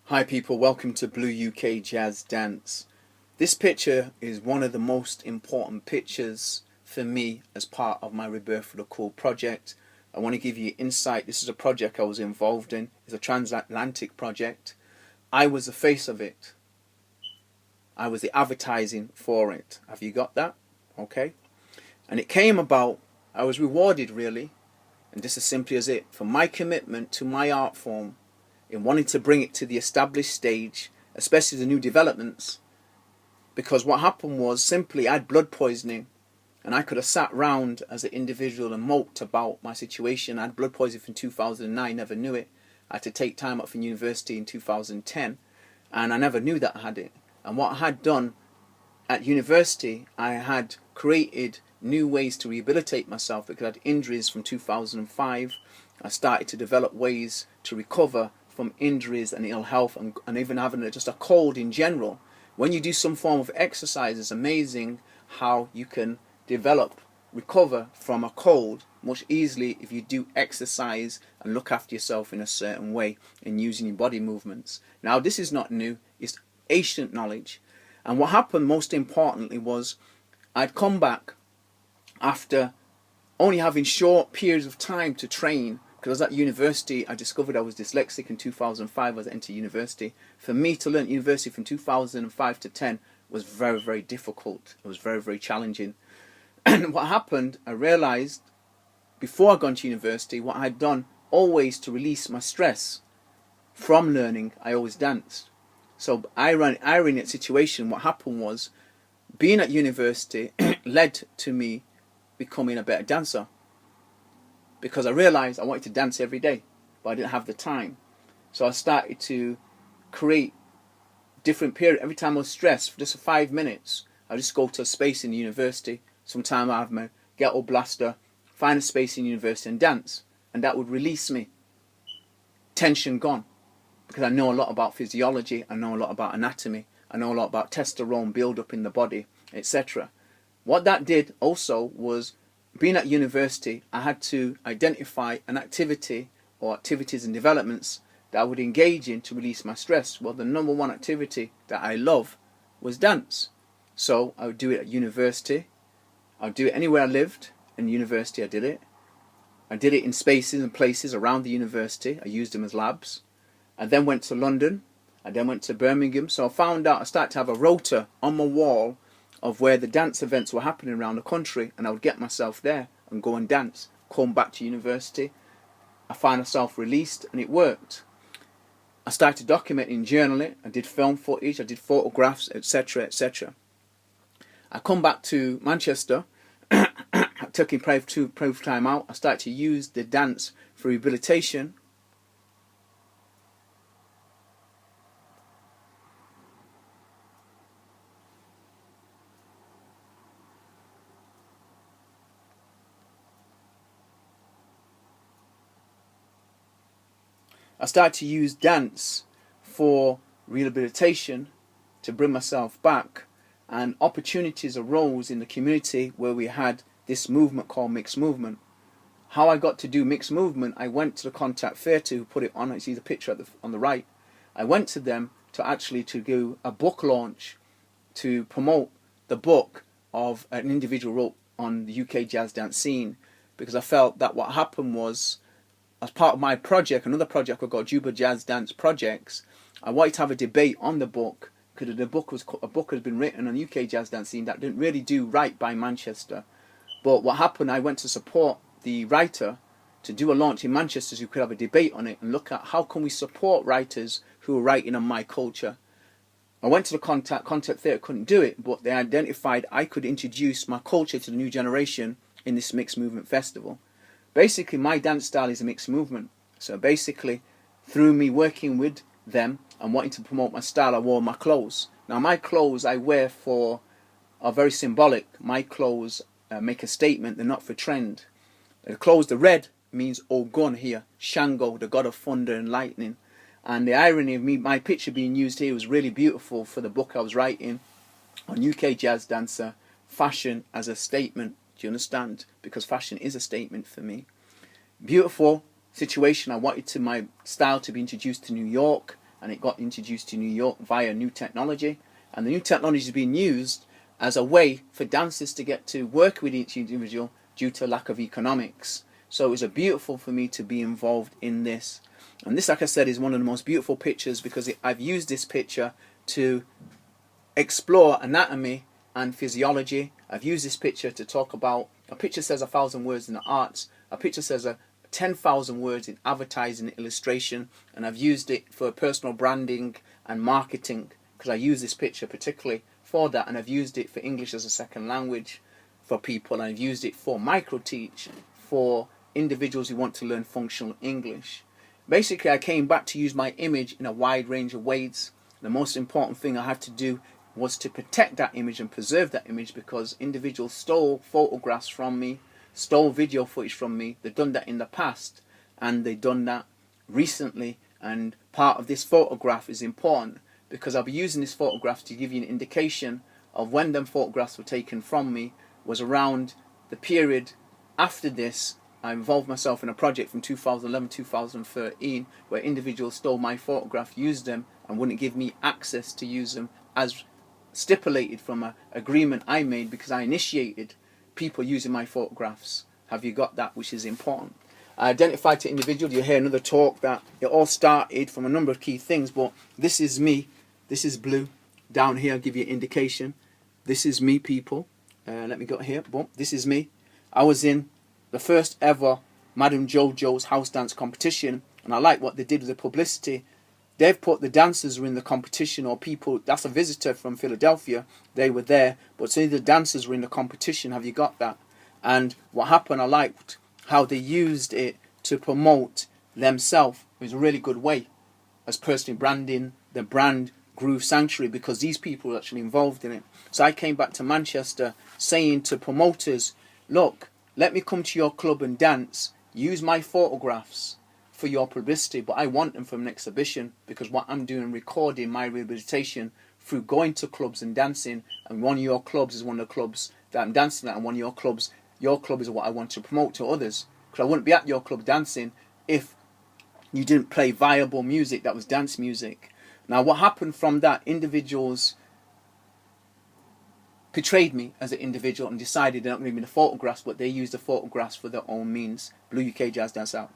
Hi people, welcome to Blue UK Jazz Dance. This picture is one of the most important pictures for me as part of my Rebirth for the Cool project. I want to give you insight. This is a project I was involved in. It's a transatlantic project. I was the face of it. I was the advertising for it. Have you got that? Okay. And it came about, I was rewarded really, and just as simply as it, for my commitment to my art form in wanting to bring it to the established stage, especially the new developments. Because what happened was simply I had blood poisoning, and I could have sat round as an individual and moped about my situation. I had blood poisoning from 2009, never knew it. I had to take time out from university in 2010, and I never knew that I had it. And what I had done at university, I had created new ways to rehabilitate myself because I had injuries from 2005. I started to develop ways to recover from injuries and ill health and even having just a cold in general. When you do some form of exercise, it's amazing how you can recover from a cold much easily if you do exercise and look after yourself in a certain way and using your body movements. Now this is not new, it's ancient knowledge. And what happened most importantly was I'd come back after only having short periods of time to train. Because I was at university, I discovered I was dyslexic in 2005 as I entered university. For me to learn university from 2005 to 10 was very, very difficult. It was very, very challenging. And what happened, I realized before I got to university, what I had done always to release my stress from learning, I always danced. So irony situation, what happened was being at university led to me becoming a better dancer. Because I realized I wanted to dance every day, but I didn't have the time. So I started to create different periods. Every time I was stressed, for just 5 minutes, I just go to a space in the university. Sometimes I have my ghetto blaster, find a space in university and dance. And that would release me. Tension gone. Because I know a lot about physiology, I know a lot about anatomy, I know a lot about testosterone build-up in the body, etc. What that did also was, being at university, I had to identify an activity or activities and developments that I would engage in to release my stress. Well, the number one activity that I love was dance. So I would do it at university. I would do it anywhere I lived. In university I did it. I did it in spaces and places around the university. I used them as labs. I then went to London. I then went to Birmingham. So I found out I started to have a rota on my wall of where the dance events were happening around the country, and I would get myself there and go and dance, come back to university. I find myself released, and it worked. I started documenting, journaling. I did film footage, I did photographs, etc, etc. I come back to Manchester, taking private time out. I started to use the dance for rehabilitation. I started to use dance for rehabilitation to bring myself back, and opportunities arose in the community where we had this movement called Mixed Movement. How I got to do Mixed Movement, I went to the Contact Theatre who put it on. I see the picture on the right. I went to them to do a book launch to promote the book of an individual wrote on the UK jazz dance scene, because I felt that what happened was, as part of my project, another project I've got, Juba Jazz Dance Projects, I wanted to have a debate on the book, because a book has been written on UK jazz dance scene that didn't really do right by Manchester. But what happened, I went to support the writer to do a launch in Manchester so we could have a debate on it and look at how can we support writers who are writing on my culture. I went to the Contact Theatre, couldn't do it, but they identified I could introduce my culture to the new generation in this Mixed Movement Festival. Basically, my dance style is a mixed movement. So basically, through me working with them and wanting to promote my style, I wore my clothes. Now, my clothes I wear are very symbolic. My clothes make a statement. They're not for trend. The clothes, the red means Ogun here, Shango, the god of thunder and lightning. And the irony of my picture being used here was really beautiful for the book I was writing on UK Jazz Dancer, Fashion as a Statement. Do you understand? Because fashion is a statement for me. Beautiful situation. I wanted my style to be introduced to New York. and it got introduced to New York via new technology. And the new technology is being used as a way for dancers to get to work with each individual due to lack of economics. So it was beautiful for me to be involved in this. And this, like I said, is one of the most beautiful pictures because I've used this picture to explore anatomy and physiology. I've used this picture to talk about, a picture says 1,000 words in the arts, a picture says 10,000 words in advertising and illustration, and I've used it for personal branding and marketing because I use this picture particularly for that, and I've used it for English as a second language for people, and I've used it for micro-teach for individuals who want to learn functional English. Basically, I came back to use my image in a wide range of ways. The most important thing I had to do was to protect that image and preserve that image because individuals stole photographs from me, stole video footage from me. They've done that in the past and they've done that recently, and part of this photograph is important because I'll be using this photograph to give you an indication of when them photographs were taken from me was around the period after this. I involved myself in a project from 2011-2013 where individuals stole my photograph, used them and wouldn't give me access to use them as stipulated from an agreement I made because I initiated people using my photographs. Have you got that? Which is important. I identified to individuals. You hear another talk that it all started from a number of key things, but this is me. This is blue. Down here, I'll give you an indication. This is me, people. Let me go here. Boom. This is me. I was in the first ever Madame Jojo's house dance competition, and I like what they did with the publicity. They've put the dancers who were in the competition, or people, that's a visitor from Philadelphia, they were there, but some of the dancers were in the competition. Have you got that? And what happened, I liked how they used it to promote themselves. It was a really good way as personally branding the brand Groove Sanctuary because these people were actually involved in it. So I came back to Manchester saying to promoters, look, let me come to your club and dance, use my photographs for your publicity, but I want them from an exhibition because what I'm doing, recording my rehabilitation through going to clubs and dancing, and one of your clubs is one of the clubs that I'm dancing at, and one of your club is what I want to promote to others, because I wouldn't be at your club dancing if you didn't play viable music that was dance music. Now what happened from that, individuals portrayed me as an individual and decided they're not going to give me the photographs, but they used the photographs for their own means. Blue UK Jazz Dance out.